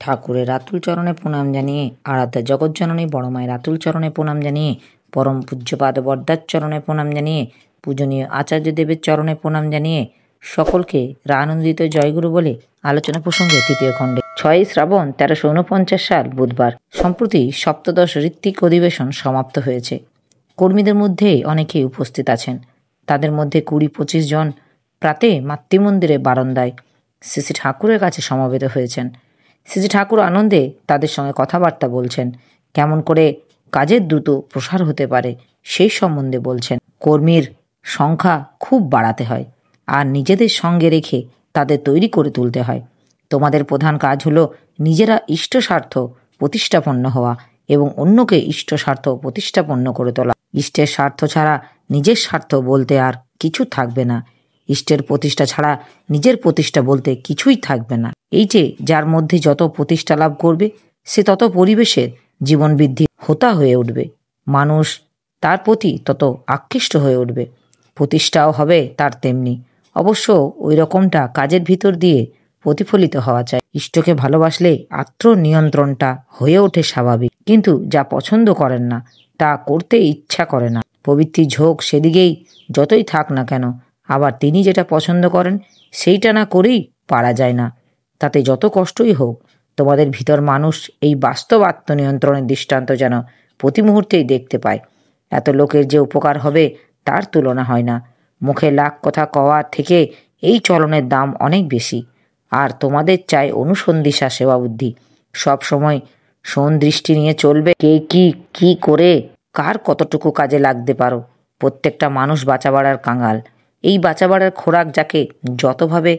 ঠাকুরের আতুল চরণে প্রণাম জানিয়ে, আরাধ্যা জগৎজননী বড় মায়ের আতুল চরণে প্রণাম জানিয়ে, পরম পূজ্যপাদ বরদার চরণে প্রণাম জানিয়ে, পূজনীয় আচার্য দেবের চরণে প্রণাম জানিয়ে সকলকে আনন্দিত জয়গুরু বলে আলোচনা প্রসঙ্গে তৃতীয় খণ্ডে 6ই শ্রাবণ 1349 সাল বুধবার সম্প্রতি সপ্তদশ ঋত্বিক অধিবেশন সমাপ্ত হয়েছে। কর্মীদের মধ্যে অনেকেই উপস্থিত আছেন। তাদের মধ্যে 20-25 জন প্রাতে মাতৃমন্দিরে বারান্দায় শ্রী ঠাকুরের কাছে সমবেত হয়েছেন। শ্রী ঠাকুর আনন্দে তাদের সঙ্গে কথাবার্তা বলছেন, কেমন করে কাজের দ্রুত প্রসার হতে পারে সেই সম্বন্ধে বলছেন। কর্মীর সংখ্যা খুব বাড়াতে হয় আর নিজেদের সঙ্গে রেখে তাদের তৈরি করে তুলতে হয়। তোমাদের প্রধান কাজ হলো নিজেরা ইষ্ট স্বার্থ প্রতিষ্ঠাপন্ন হওয়া এবং অন্যকে ইষ্ট স্বার্থ প্রতিষ্ঠাপন্ন করে তোলা। ইষ্টের স্বার্থ ছাড়া নিজের স্বার্থ বলতে আর কিছু থাকবে না। ইষ্টের প্রতিষ্ঠা ছাড়া নিজের প্রতিষ্ঠা বলতে কিছুই থাকবে না। এই যে যার মধ্যে যত প্রতিষ্ঠা লাভ করবে সে তত পরিবেশের জীবন বৃদ্ধি হোতা হয়ে উঠবে। মানুষ তার প্রতি তত আকৃষ্ট হয়ে উঠবে। প্রতিষ্ঠাও হবে তার তেমনি। অবশ্য ওই রকমটা কাজের ভিতর দিয়ে প্রতিফলিত হওয়া চাই। ইষ্টকে ভালোবাসলে আত্মনিয়ন্ত্রণটা হয়ে ওঠে স্বাভাবিক, কিন্তু যা পছন্দ করেন না তা করতে ইচ্ছা করে না। প্রবৃত্তির ঝোঁক সেদিকেই যতই থাক না কেন, আবার তিনি যেটা পছন্দ করেন সেইটা না করেই পারা যায় না। তাতে যত কষ্টই হোক, তোমাদের ভিতর মানুষ এই বাস্তব আত্মনিয়ন্ত্রণের দৃষ্টান্ত যেন প্রতি মুহূর্তেই দেখতে পায়। এত লোকের যে উপকার হবে তার তুলনা হয় না। মুখে লাখ কথা কওয়ার থেকে এই চলনের দাম অনেক বেশি। আর তোমাদের চাই অনুসন্ধিসা সেবা বুদ্ধি। সব সময় দৃষ্টি নিয়ে চলবে কে কি করে কার কতটুকু কাজে লাগতে পারো। প্রত্যেকটা মানুষ বাঁচা বাড়ার কাঙাল। এই বাঁচা বাড়ার খোরাক যাকে যতভাবে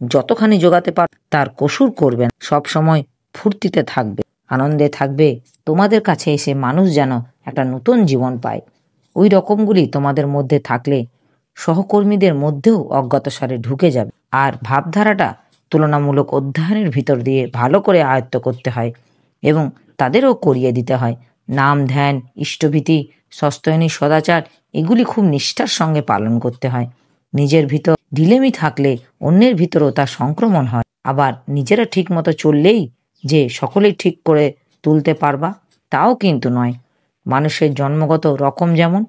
যতখানি জোগাতে পার তার কসুর করবে না। সব সময় ফুর্তিতে থাকবে, আনন্দে থাকবে। তোমাদের কাছে এসে মানুষ যেন একটা নতুন জীবন পায়। ওই রকমগুলি তোমাদের মধ্যে থাকলে সহকর্মীদের মধ্যেও অজ্ঞাতসারে ঢুকে যাবে। আর ভাবধারাটা তুলনামূলক অধ্যয়নের ভিতর দিয়ে ভালো করে আয়ত্ত করতে হয় এবং তাদেরও করিয়ে দিতে হয়। নাম ধ্যান, ইষ্টভীতি, সস্তয়নী, সদাচার এগুলি খুব নিষ্ঠার সঙ্গে পালন করতে হয়। নিজের ভিতর ঢিলেমি থাকলে অন্যের ভিতরও তার সংক্রমণ হয়। আবার নিজেরা ঠিক মতো চললেই যে সকলেই ঠিক করে তুলতে পারবা তাও কিন্তু নয়। মানুষের জন্মগত রকম যেমন,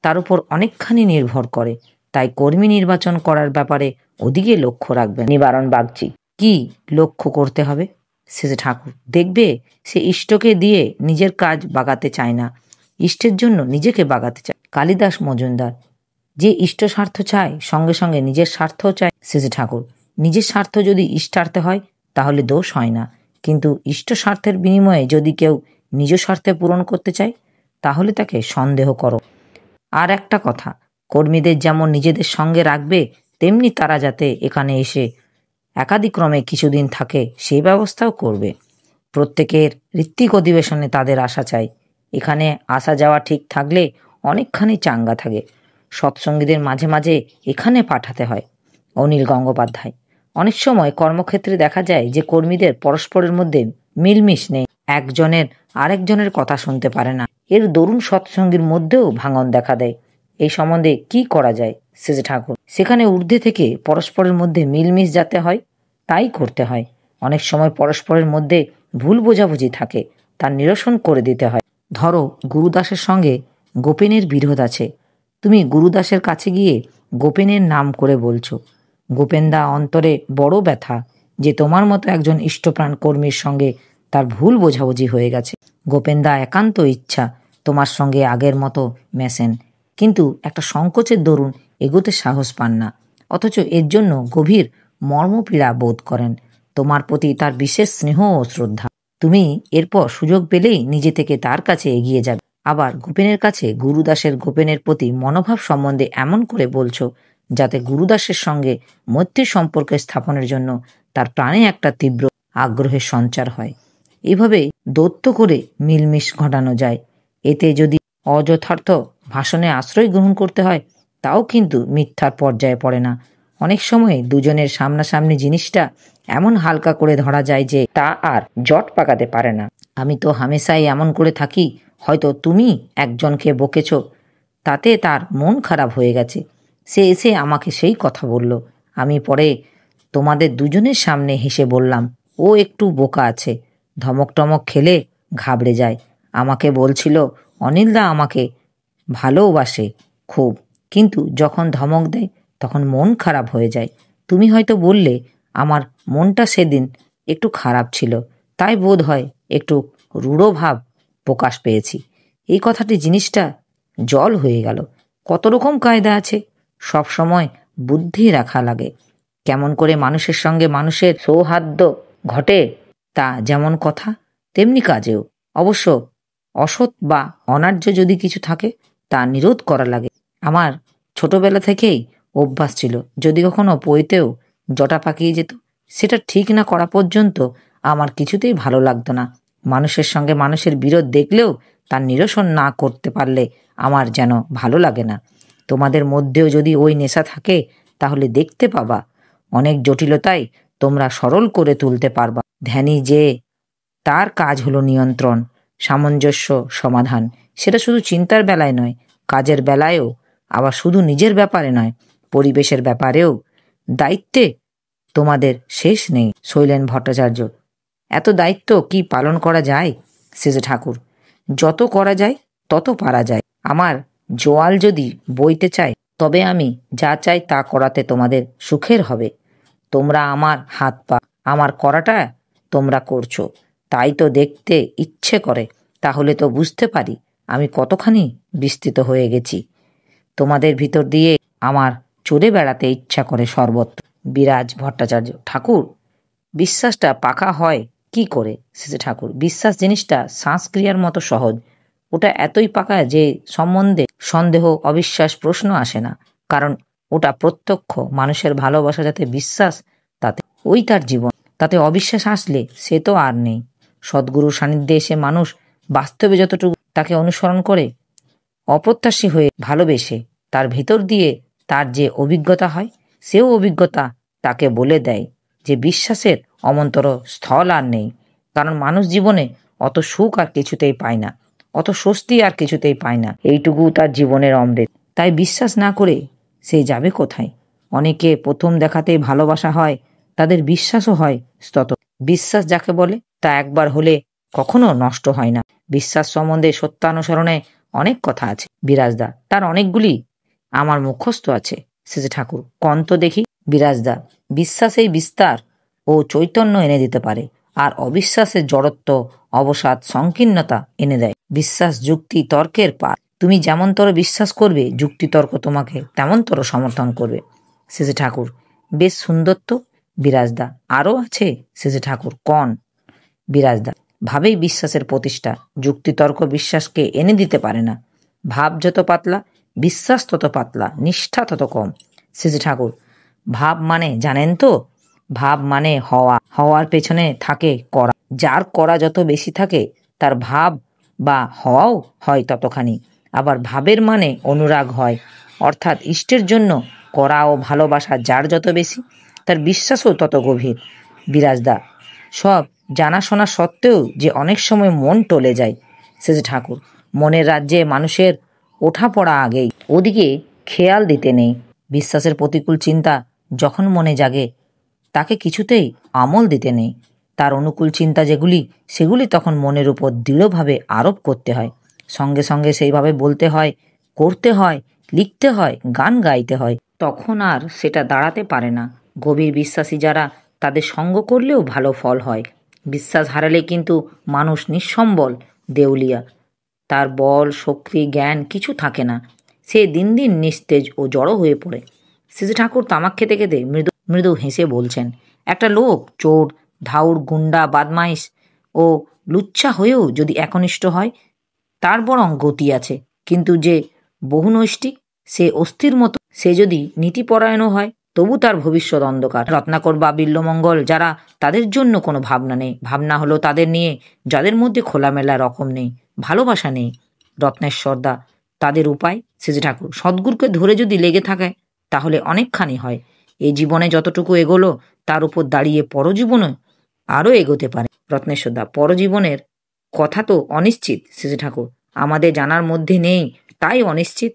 তার উপর অনেকখানি নির্ভর করে। তাই কর্মী নির্বাচন করার ব্যাপারে ওদিকে লক্ষ্য রাখবেন। নিবারণ বাগচি কি লক্ষ্য করতে হবে? শ্রী ঠাকুর দেখবে সে ইষ্টকে দিয়ে নিজের কাজ বাগাতে চায় না, ইষ্টের জন্য নিজেকে বাগাতে চায়। কালিদাস মজুমদার যে ইষ্ট স্বার্থ চায় সঙ্গে সঙ্গে নিজের স্বার্থও চায়। শ্রী ঠাকুর নিজের স্বার্থ যদি ইষ্টার্থে হয় তাহলে দোষ হয় না, কিন্তু ইষ্ট স্বার্থের বিনিময়ে যদি কেউ নিজ স্বার্থে পূরণ করতে চায় তাহলে তাকে সন্দেহ করো। আর একটা কথা, কর্মীদের যেমন নিজেদের সঙ্গে রাখবে তেমনি তারা যাতে এখানে এসে একাদিক্রমে কিছুদিন থাকে সেই ব্যবস্থাও করবে। প্রত্যেকের ঋত্বিক অধিবেশনে তাদের আসা চাই। এখানে আসা যাওয়া ঠিক থাকলে অনেকখানি চাঙ্গা থাকে। সৎসঙ্গীদের মাঝে মাঝে এখানে পাঠাতে হয়। অনিল গঙ্গোপাধ্যায় অনেক সময় কর্মক্ষেত্রে দেখা যায় যে কর্মীদের পরস্পরের মধ্যে মিলমিশ নেই, একজনের আরেকজনের কথা শুনতে পারে না। এর দরুণ সৎসঙ্গীর মধ্যেও ভাঙন দেখা দেয়। এই সম্বন্ধে কি করা যায়? শ্রী ঠাকুর সেখানে ঊর্ধ্বে থেকে পরস্পরের মধ্যে মিলমিশ যাতে হয় তাই করতে হয়। অনেক সময় পরস্পরের মধ্যে ভুল বোঝাবুঝি থাকে, তার নিরসন করে দিতে হয়। ধরো গুরুদাসের সঙ্গে গোপেনের বিরোধ আছে। তুমি গুরুদাসের কাছে গিয়ে গোপেনের নাম করে বলছো। গোপেনদা অন্তরে বড় ব্যথা যে তোমার মতো একজন ইষ্টপ্রাণ কর্মীর সঙ্গে তার ভুল বোঝাবুঝি হয়ে গেছে। গোপেনদা একান্ত ইচ্ছা তোমার সঙ্গে আগের মতো মেশেন, কিন্তু একটা সংকোচের দরুন এগোতে সাহস পান না। অথচ এর জন্য গভীর মর্মপীড়া বোধ করেন। তোমার প্রতি তার বিশেষ স্নেহ ও শ্রদ্ধা। তুমি এরপর সুযোগ পেলেই নিজে থেকে তার কাছে এগিয়ে যাবে। আবার গোপেনের কাছে গুরুদাসের গোপেনের প্রতি মনোভাব সম্বন্ধে এমন করে বলছো যাতে গুরুদাসের সঙ্গে মৈত্রী সম্পর্ক স্থাপনের জন্য তার প্রাণে একটা তীব্র আগ্রহের সঞ্চার হয়। এভাবে দৈত্য করে মিলমিশ ঘটানো যায়। এতে যদি অযথার্থ ভাষণে আশ্রয় গ্রহণ করতে হয় তাও কিন্তু মিথ্যার পর্যায়ে পড়ে না। অনেক সময় দুজনের সামনাসামনি জিনিসটা এমন হালকা করে ধরা যায় যে তা আর জট পাকাতে পারে না। আমি তো হামেশাই এমন করে থাকি, হয়তো তুমি একজনকে বকেছ, তাতে তার মন খারাপ হয়ে গেছে, সে এসে আমাকে সেই কথা বলল। আমি পরে তোমাদের দুজনের সামনে হেসে বললাম ও একটু বোকা আছে, ধমক টমক খেলে ঘাবড়ে যায়। আমাকে বলছিল অনিলদা আমাকে ভালোবাসে খুব, কিন্তু যখন ধমক দেয় তখন মন খারাপ হয়ে যায়। তুমি হয়তো বললে আমার মনটা সেদিন একটু খারাপ ছিল, তাই বোধ হয় একটু রূঢ় ভাব প্রকাশ পেয়েছি। এই কথাটি জিনিসটা জল হয়ে গেল। কত রকম কায়দা আছে, সব সময় বুদ্ধি রাখা লাগে। কেমন করে মানুষের সঙ্গে মানুষের সৌহার্দ্য ঘটে, তা যেমন কথা তেমনি কাজেও। অবশ্য অসৎ বা অন্যায্য যদি কিছু থাকে তা নিরোধ করা লাগে। আমার ছোটবেলা থেকেই অভ্যাস ছিল, যদি কখনো পইতেও জটা পাকিয়ে যেত, সেটা ঠিক না করা পর্যন্ত আমার কিছুতেই ভালো লাগতো না। মানুষের সঙ্গে মানুষের বিরোধ দেখলেও তার নিরসন না করতে পারলে আমার যেন ভালো লাগে না। তোমাদের মধ্যেও যদি ওই নেশা থাকে তাহলে দেখতে পাবা অনেক জটিলতাই তোমরা সরল করে তুলতে পারবা। ধ্যানী যে, তার কাজ হলো নিয়ন্ত্রণ, সামঞ্জস্য, সমাধান। সেটা শুধু চিন্তার বেলায় নয়, কাজের বেলায়ও, আবার শুধু নিজের ব্যাপারে নয়, পরিবেশের ব্যাপারেও। দায়িত্বে তোমাদের শেষ নেই। শৈলেন ভট্টাচার্য: এত দায়িত্ব কি পালন করা যায় শ্রীজি ঠাকুর? যত করা যায় তত পারা যায়। আমার জোয়াল যদি বইতে চায় তবে আমি যা চাই তা করাতে তোমাদের সুখের হবে। তোমরা আমার হাত পা, আমার করাটা তোমরা করছো, তাই তো দেখতে ইচ্ছে করে। তাহলে তো বুঝতে পারি আমি কতখানি বিস্তৃত হয়ে গেছি। তোমাদের ভিতর দিয়ে আমার চড়ে বেড়াতে ইচ্ছা করে সর্বত্র। বিরাজ ভট্টাচার্য: ঠাকুর, বিশ্বাসটা পাকা হয় কি করে শ্রীজি ঠাকুর? বিশ্বাস জিনিসটা শ্বাসক্রিয়ার মতো সহজ। ওটা এতই পাকা যে সম্বন্ধে সন্দেহ, অবিশ্বাস, প্রশ্ন আসে না। কারণ ওটা প্রত্যক্ষ। মানুষের ভালোবাসা যাতে বিশ্বাস, তাতে ওই তার জীবন। তাতে অবিশ্বাস আসলে সে তো আর নেই। সদ্গুরুর সান্নিধ্যে এসে মানুষ বাস্তবে যতটুকু তাকে অনুসরণ করে, অপ্রত্যাশী হয়ে ভালোবেসে, তার ভিতর দিয়ে তার যে অভিজ্ঞতা হয়, সেও অভিজ্ঞতা তাকে বলে দেয় যে বিশ্বাসের অমন্তর স্থল আর নেই। কারণ মানুষ জীবনে অত সুখ আর কিছুতেই পায় না, অত স্বস্তি আর কিছুতেই পায় না। এইটুকু তার জীবনের অমৃত। তাই বিশ্বাস না করে সে যাবে কোথায়? অনেকে প্রথম দেখাতেই ভালোবাসা হয়, তাদের বিশ্বাসও হয় তত। বিশ্বাস যাকে বলে তা একবার হলে কখনো নষ্ট হয় না। বিশ্বাস সম্বন্ধে সত্যানুসরণে অনেক কথা আছে বিরাজদা, তার অনেকগুলি আমার মুখস্থ আছে। শ্রীজি ঠাকুর: কন তো দেখি। বিরাজদা: বিশ্বাসেই বিস্তার ও চৈতন্য এনে দিতে পারে, আর অবিশ্বাসের জড়ত্ব, অবসাদ, সংকীর্ণতা এনে দেয়। বিশ্বাস যুক্তি তর্কের পার। তুমি যেমনতর বিশ্বাস করবে, যুক্তিতর্ক তোমাকে তেমনতর সমর্থন করবে। শ্রীজি ঠাকুর: বেশ সুন্দর তো। বিরাজদা: আরও আছে শ্রীজি ঠাকুর, কন। বিরাজদা: ভাবেই বিশ্বাসের প্রতিষ্ঠা। যুক্তিতর্ক বিশ্বাসকে এনে দিতে পারে না। ভাব যত পাতলা, বিশ্বাস তত পাতলা, নিষ্ঠা তত কম। শ্রীজি ঠাকুর: ভাব মানে জানেন তো? ভাব মানে হওয়া, হওয়ার পেছনে থাকে করা। যার করা যত বেশি থাকে তার ভাব বা হওয়াও হয় ততখানি। আবার ভাবের মানে অনুরাগ হয়, অর্থাৎ ইষ্টের জন্য করা ও ভালোবাসা যার যত বেশি, তার বিশ্বাসও তত গভীর। বিরাজদা: সব জানাশোনা সত্ত্বেও যে অনেক সময় মন টলে যায়। শ্রীজি ঠাকুর: মনের রাজ্যে মানুষের ওঠা পড়া আগেই, ওদিকে খেয়াল দিতে নেই। বিশ্বাসের প্রতিকূল চিন্তা যখন মনে জাগে তাকে কিছুতেই আমল দিতে নেই। তার অনুকূল চিন্তা যেগুলি, সেগুলি তখন মনের উপর দৃঢ়ভাবে আরোপ করতে হয়। সঙ্গে সঙ্গে সেইভাবে বলতে হয়, করতে হয়, লিখতে হয়, গান গাইতে হয়। তখন আর সেটা দাঁড়াতে পারে না। গভীর বিশ্বাসী যারা, তাদের সঙ্গ করলেও ভালো ফল হয়। বিশ্বাস হারালে কিন্তু মানুষ নিঃসম্বল, দেউলিয়া। তার বল, শক্তি, জ্ঞান কিছু থাকে না। সে দিন দিন নিস্তেজ ও জড়ো হয়ে পড়ে। শ্রীজি ঠাকুর তামাক খেতে খেতে মৃদু মৃদু হেসে বলছেন, একটা লোক চোর, ধাউর, গুন্ডা, বাদমাইশ ও লুচ্ছা হয়েও যদি একনিষ্ঠ হয়, তার বরং গতি আছে। কিন্তু যে বহুনৈষ্ঠিক, সে অস্থির মতো, সে যদি নীতিপরায়ণও হয়, তবু তার ভবিষ্যৎ অন্ধকার। রত্নাকর বা বিল্বমঙ্গল যারা, তাদের জন্য কোনো ভাবনা নেই। ভাবনা হলো তাদের নিয়ে যাদের মধ্যে খোলামেলা রকম নেই, ভালোবাসা নেই। রত্নেশ্বরদা, তাদের উপায়? শ্রীজি ঠাকুর: সদ্গুরুকে ধরে যদি লেগে থাকে তাহলে অনেকখানি হয়। এই জীবনে যতটুকু এগোলো তার উপর দাঁড়িয়ে পরজীবনে আরও এগোতে পারে। রত্নেশ্বরদা: পরজীবনের কথা তো অনিশ্চিত শ্রীজি ঠাকুর, আমাদের জানার মধ্যে নেই, তাই অনিশ্চিত।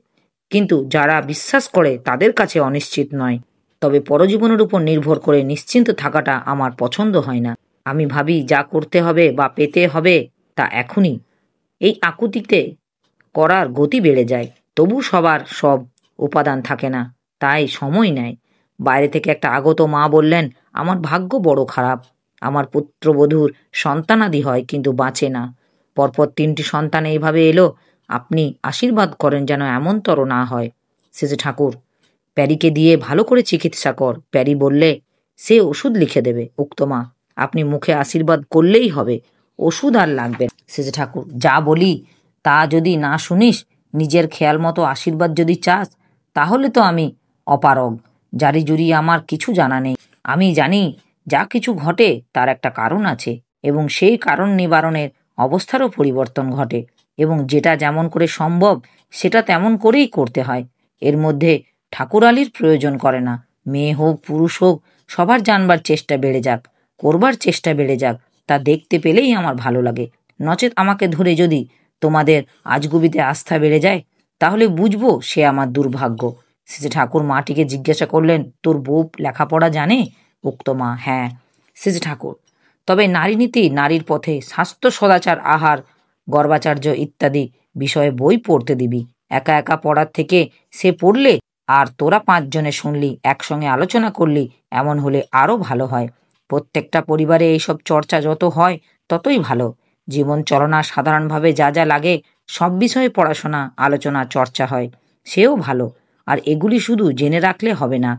কিন্তু যারা বিশ্বাস করে তাদের কাছে অনিশ্চিত নয়। তবে পরজীবনের উপর নির্ভর করে নিশ্চিন্ত থাকাটা আমার পছন্দ হয় না। আমি ভাবি যা করতে হবে বা পেতে হবে তা এখনই। এই আকুতিতে করার গতি বেড়ে যায়। তবু সবার সব উপাদান থাকে না, তাই সময় নেয়। বাইরে থেকে একটা আগত মা বললেন, আমার ভাগ্য বড় খারাপ। আমার পুত্রবধূর সন্তানাদি হয় কিন্তু বাঁচে না। পরপর 3টি সন্তান এইভাবে এলো। আপনি আশীর্বাদ করেন যেন এমনতর না হয়। শেষে ঠাকুর, প্যারিকে দিয়ে ভালো করে চিকিৎসা কর। প্যারি বললে, সে ওষুধ লিখে দেবে। উক্ত মা, আপনি মুখে আশীর্বাদ করলেই হবে, ওষুধ আর লাগবে না। শেষে ঠাকুর, যা বলি তা যদি না শুনিস, নিজের খেয়াল মতো আশীর্বাদ যদি চাস, তাহলে তো আমি অপারগ। জারি জুরি আমার কিছু জানা নেই। আমি জানি যা কিছু ঘটে তার একটা কারণ আছে, এবং সেই কারণ নিবারণের অবস্থারও পরিবর্তন ঘটে, এবং যেটা যেমন করে সম্ভব সেটা তেমন করেই করতে হয়। এর মধ্যে ঠাকুরালির প্রয়োজন করে না। মেয়ে হোক পুরুষ হোক, সবার জানবার চেষ্টা বেড়ে যাক, করবার চেষ্টা বেড়ে যাক, তা দেখতে পেলেই আমার ভালো লাগে। নচেত আমাকে ধরে যদি তোমাদের আজগুবিতে আস্থা বেড়ে যায়, তাহলে বুঝবো সে আমার দুর্ভাগ্য। শেষে ঠাকুর মাটিকে জিজ্ঞাসা করলেন, তোর বউ লেখাপড়া জানে? উক্ত মা, হ্যাঁ। শেষে ঠাকুর, তবে নারীনীতি, নারীর পথে, স্বাস্থ্য, সদাচার, আহার, গর্ভাচার্য ইত্যাদি বিষয়ে বই পড়তে দিবি। একা একা পড়ার থেকে সে পড়লে আর তোরা 5 জনে শুনলি, একসঙ্গে আলোচনা করলি, এমন হলে আরও ভালো হয়। প্রত্যেকটা পরিবারে এইসব চর্চা যত হয় ততই ভালো। জীবন চলনা সাধারণভাবে যা যা লাগে সব বিষয়ে পড়াশোনা, আলোচনা, চর্চা হয়, সেও ভালো। আর এগুলি শুধু জেনে রাখলে হবে না,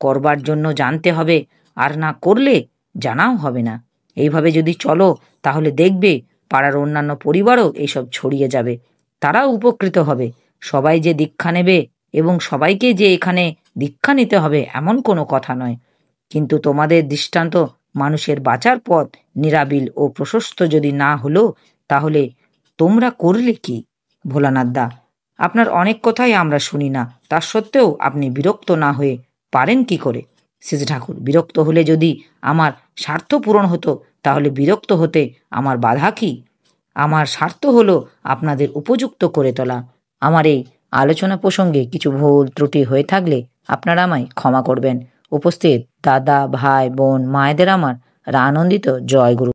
করবার জন্য জানতে হবে, আর না করলে জানাও হবে না। এইভাবে যদি চলো, তাহলে দেখবে পাড়ার অন্যান্য পরিবারও এইসব ছড়িয়ে যাবে, তারাও উপকৃত হবে। সবাই যে দীক্ষা নেবে এবং সবাইকে যে এখানে দীক্ষা নিতে হবে এমন কোনো কথা নয়, কিন্তু তোমাদের দৃষ্টান্ত মানুষের বাঁচার পথ নিরাবিল ও প্রশস্ত যদি না হলো, তাহলে তোমরা করলে কি? ভোলানাথ দা, আপনার অনেক কথাই আমরা শুনি না, তা সত্ত্বেও আপনি বিরক্ত না হয়ে পারেন কি করে? শেষে ঠাকুর, বিরক্ত হলে যদি আমার স্বার্থ পূরণ হতো, তাহলে বিরক্ত হতে আমার বাধা কি? আমার স্বার্থ হলো আপনাদের উপযুক্ত করে তোলা। আমার এই আলোচনা প্রসঙ্গে কিছু ভুল ত্রুটি হয়ে থাকলে আপনারা আমায় ক্ষমা করবেন। উপস্থিত দাদা, ভাই, বোন, মায়েদের আমার আনন্দিত জয় গুরু।